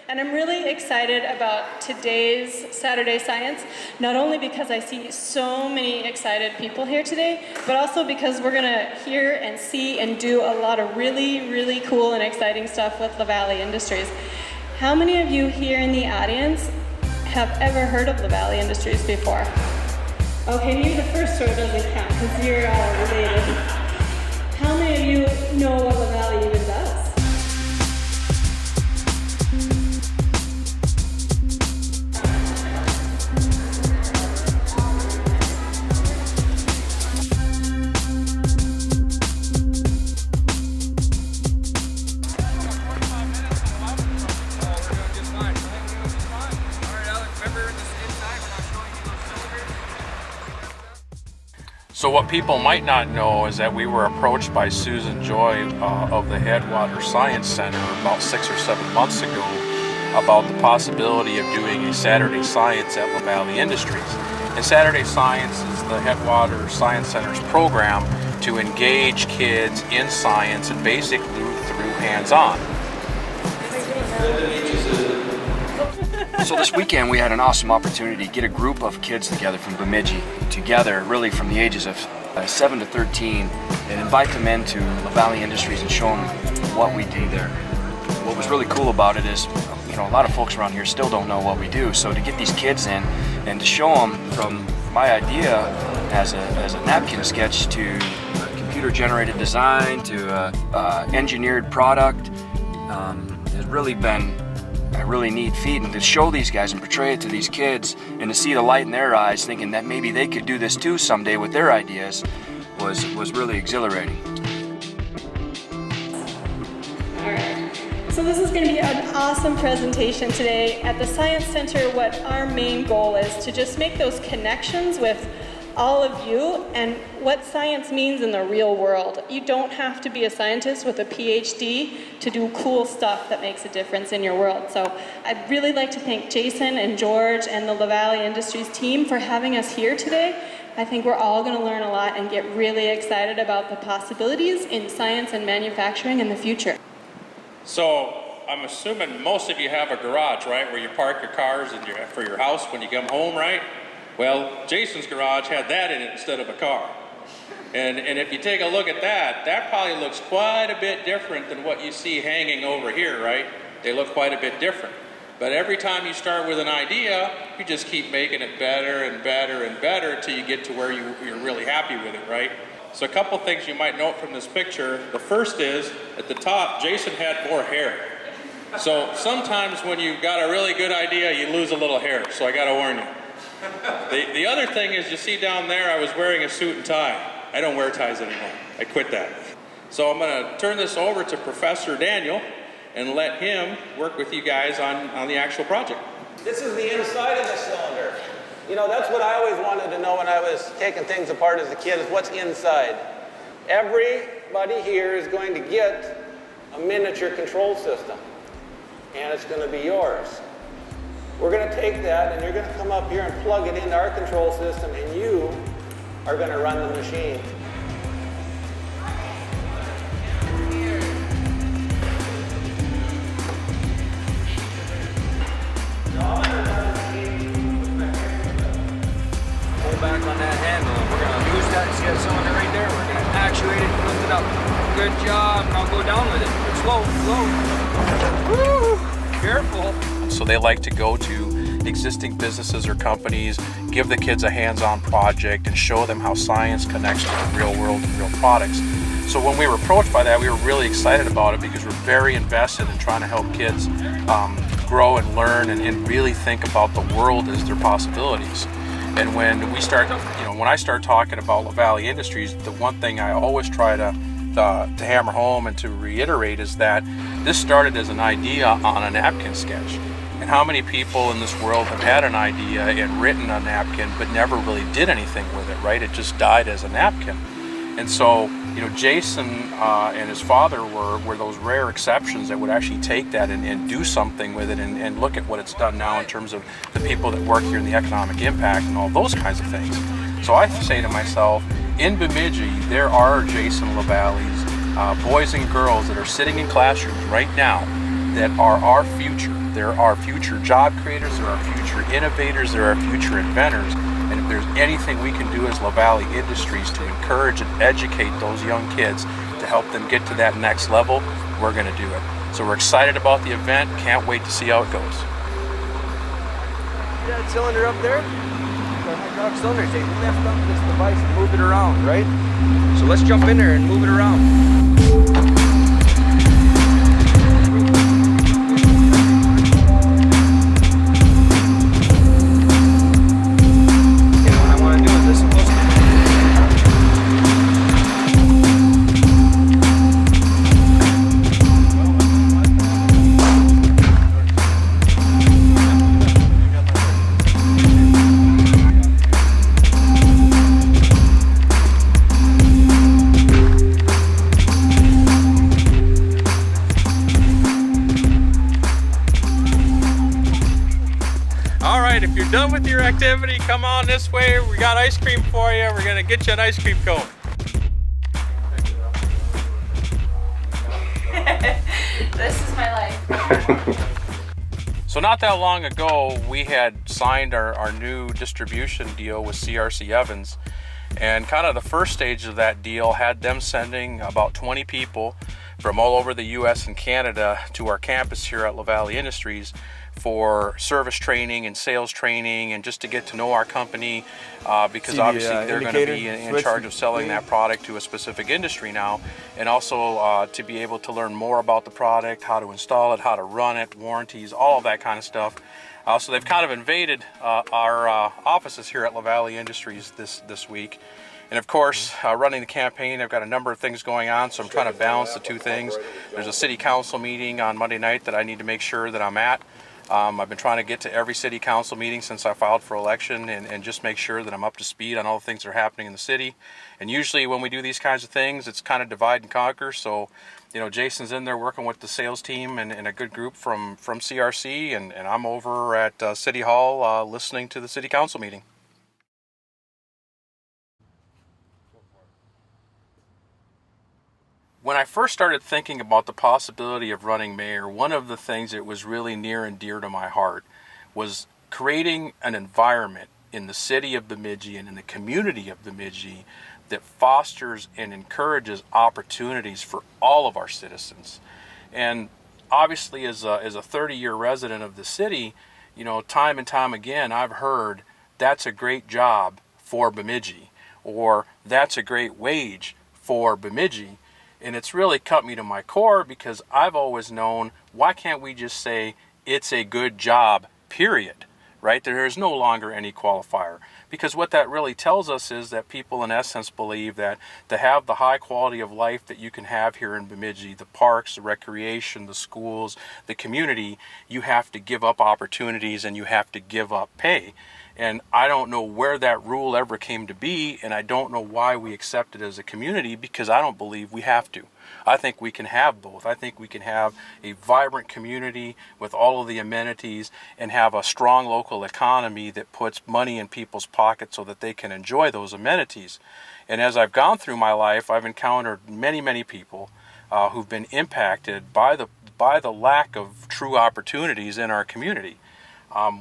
And I'm really excited about today's Saturday Science, not only because I see so many excited people here today, but also because we're gonna hear and see and do a lot of really, really cool and exciting stuff with LaValle Industries. How many of you here in the audience have ever heard of LaValle Industries before? Okay, maybe the first row doesn't count because you're all related. How many of you know what LaValle even does? So what people might not know is that we were approached by Susan Joy of the Headwater Science Center about 6 or 7 months ago about the possibility of doing a Saturday Science at LaValle Industries. And Saturday Science is the Headwater Science Center's program to engage kids in science and basically through hands-on. So this weekend we had an awesome opportunity to get a group of kids together from Bemidji together, really from the ages of 7 to 13, and invite them into LaValle Industries and show them what we do there. What was really cool about it is, a lot of folks around here still don't know what we do. So to get these kids in and to show them from my idea as a napkin sketch to computer-generated design to engineered product has really been a really neat feat, and to show these guys and portray it to these kids and to see the light in their eyes thinking that maybe they could do this too someday with their ideas was really exhilarating. Alright, so this is going to be an awesome presentation today. At the Science Center, what our main goal is to just make those connections with all of you and what science means in the real world. You don't have to be a scientist with a PhD to do cool stuff that makes a difference in your world. So I'd really like to thank Jason and George and the LaValle Industries team for having us here today. I think we're all going to learn a lot and get really excited about the possibilities in science and manufacturing in the future. So I'm assuming most of you have a garage, right, where you park your cars for your house when you come home, right? Well, Jason's garage had that in it instead of a car. And if you take a look at that, that probably looks quite a bit different than what you see hanging over here, right? They look quite a bit different. But every time you start with an idea, you just keep making it better and better and better until you get to where you're really happy with it, right? So a couple things you might note from this picture. The first is, at the top, Jason had more hair. So sometimes when you've got a really good idea, you lose a little hair, so I gotta warn you. The other thing is, you see down there, I was wearing a suit and tie. I don't wear ties anymore. I quit that. So I'm going to turn this over to Professor Daniel and let him work with you guys on the actual project. This is the inside of the cylinder. That's what I always wanted to know when I was taking things apart as a kid, is what's inside. Everybody here is going to get a miniature control system, and it's going to be yours. We're going to take that, and you're going to come up here and plug it into our control system, and you are going to run the machine. Pull back on that handle, and we're going to use that. See that cylinder right there? We're going to actuate it and lift it up. Good job. Now go down with it. Slow, slow. Woo! Careful. So they like to go to existing businesses or companies, give the kids a hands-on project and show them how science connects to the real world and real products. So when we were approached by that, we were really excited about it because we're very invested in trying to help kids grow and learn and really think about the world as their possibilities. And when we start, when I start talking about LaValle Industries, the one thing I always try to hammer home and to reiterate is that this started as an idea on a napkin sketch. And how many people in this world have had an idea and written a napkin but never really did anything with it, right? It just died as a napkin. And so, Jason and his father were those rare exceptions that would actually take that and do something with it and look at what it's done now in terms of the people that work here and the economic impact and all those kinds of things. So I say to myself, in Bemidji, there are Jason LaValle's boys and girls that are sitting in classrooms right now that are our future. They're our future job creators, they're our future innovators, they're our future inventors. And if there's anything we can do as La Valley Industries to encourage and educate those young kids to help them get to that next level, we're going to do it. So we're excited about the event, can't wait to see how it goes. That cylinder up there, the hydraulic cylinder, take lift up this device and move it around, right? So let's jump in there and move it around. If you're done with your activity, come on this way. We got ice cream for you. We're gonna get you an ice cream cone. This is my life. So not that long ago, we had signed our new distribution deal with CRC Evans. And kind of the first stage of that deal had them sending about 20 people from all over the US and Canada to our campus here at La Valley Industries for service training and sales training and just to get to know our company because obviously they're going to be in charge of selling that product to a specific industry now, and also to be able to learn more about the product, how to install it, how to run it, warranties, all of that kind of stuff. So they've kind of invaded our offices here at La Valley Industries this week. And of course, running the campaign, I've got a number of things going on, so I'm trying to balance the two things. There's a city council meeting on Monday night that I need to make sure that I'm at. I've been trying to get to every city council meeting since I filed for election and just make sure that I'm up to speed on all the things that are happening in the city. And usually when we do these kinds of things, it's kind of divide and conquer. So, you know, Jason's in there working with the sales team and a good group from CRC, and I'm over at City Hall listening to the city council meeting. When I first started thinking about the possibility of running mayor, one of the things that was really near and dear to my heart was creating an environment in the city of Bemidji and in the community of Bemidji that fosters and encourages opportunities for all of our citizens. And obviously as a 30-year resident of the city, you know, time and time again I've heard that's a great job for Bemidji, or that's a great wage for Bemidji. And it's really cut me to my core because I've always known, why can't we just say it's a good job, period, right? There is no longer any qualifier. Because what that really tells us is that people in essence believe that to have the high quality of life that you can have here in Bemidji, the parks, the recreation, the schools, the community, you have to give up opportunities and you have to give up pay. And I don't know where that rule ever came to be, and I don't know why we accept it as a community, because I don't believe we have to. I think we can have both. I think we can have a vibrant community with all of the amenities and have a strong local economy that puts money in people's pockets so that they can enjoy those amenities. And as I've gone through my life, I've encountered many people who've been impacted by the lack of true opportunities in our community.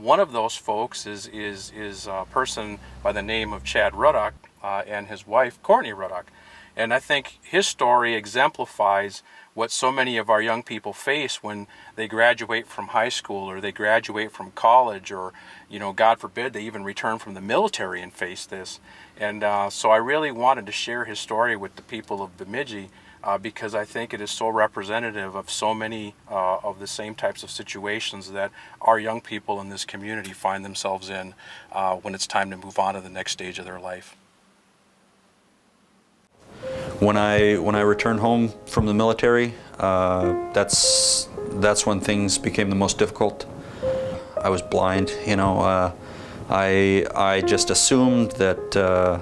One of those folks is a person by the name of Chad Ruddock and his wife Courtney Ruddock. And I think his story exemplifies what so many of our young people face when they graduate from high school or they graduate from college, or, you know, God forbid, they even return from the military and face this. And so I really wanted to share his story with the people of Bemidji because I think it is so representative of so many of the same types of situations that our young people in this community find themselves in when it's time to move on to the next stage of their life. When I returned home from the military, that's when things became the most difficult. I was blind, you know. I just assumed that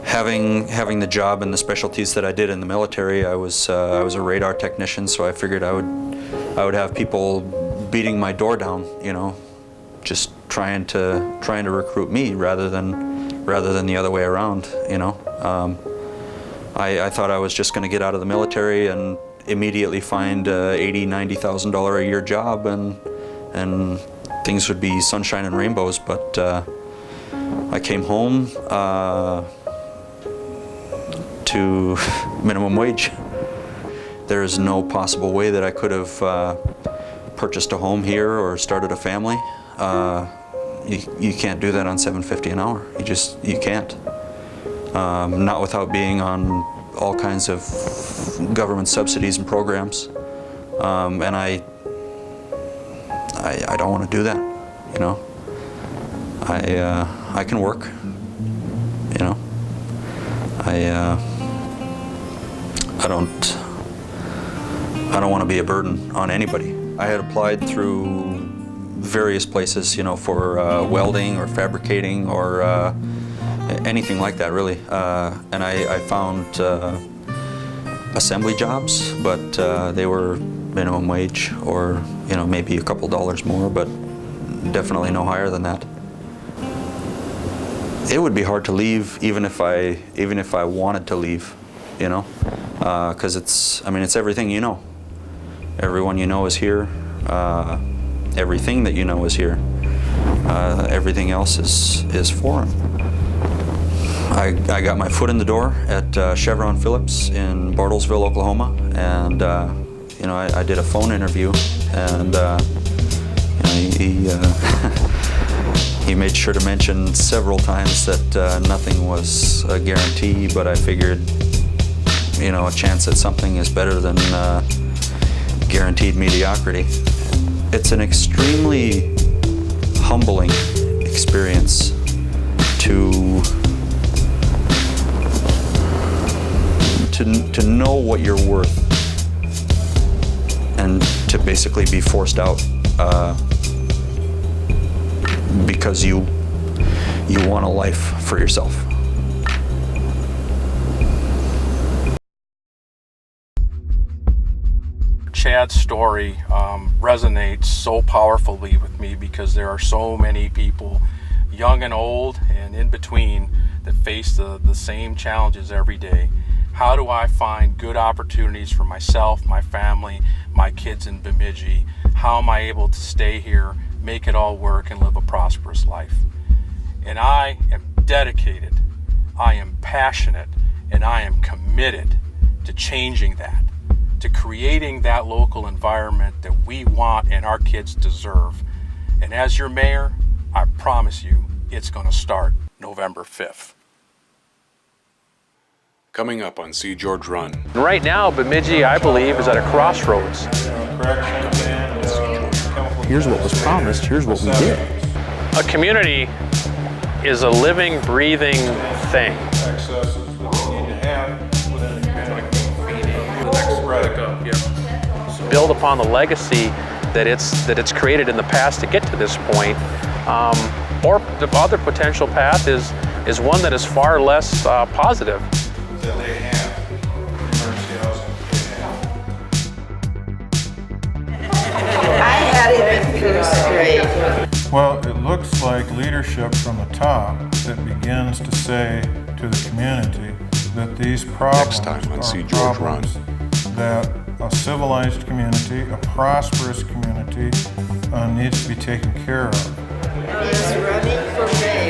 having the job and the specialties that I did in the military, I was a radar technician, so I figured I would have people beating my door down, you know, just trying to recruit me rather than the other way around, you know. I thought I was just going to get out of the military and immediately find a $80,000-$90,000 a year job and things would be sunshine and rainbows, but I came home to minimum wage. There is no possible way that I could have purchased a home here or started a family. You can't do that on $7.50 an hour. You can't. Not without being on all kinds of government subsidies and programs. And I don't want to do that, you know. I can work, you know. I don't want to be a burden on anybody. I had applied through various places, you know, for welding or fabricating or anything like that, really. And I found assembly jobs, but they were minimum wage or, you know, maybe a couple dollars more, but definitely no higher than that. It would be hard to leave even if I wanted to leave, you know, because it's everything you know. Everyone you know is here. Everything that you know is here. Everything else is foreign. I got my foot in the door at Chevron Phillips in Bartlesville, Oklahoma, and you know, I did a phone interview, and you know, he made sure to mention several times that nothing was a guarantee, but I figured, you know, a chance at something is better than guaranteed mediocrity. It's an extremely humbling experience to know what you're worth and to basically be forced out because you want a life for yourself. Chad's story resonates so powerfully with me because there are so many people, young and old and in between, that face the same challenges every day. How do I find good opportunities for myself, my family, my kids in Bemidji? How am I able to stay here, make it all work, and live a prosperous life? And I am dedicated, I am passionate, and I am committed to changing that, to creating that local environment that we want and our kids deserve. And as your mayor, I promise you, it's going to start November 5th. Coming up on See George Run. Right now, Bemidji, I believe, is at a crossroads. Here's what was promised, here's what we did. A community is a living, breathing thing. Build upon the legacy that it's created in the past to get to this point. Or the other potential path is one that is far less positive. That they have emergency housing. I had it in first grade. Well, it looks like leadership from the top that begins to say to the community that these problems Next time on are See George Run. problems that a civilized community, a prosperous community, needs to be taken care of. He's running for mayor.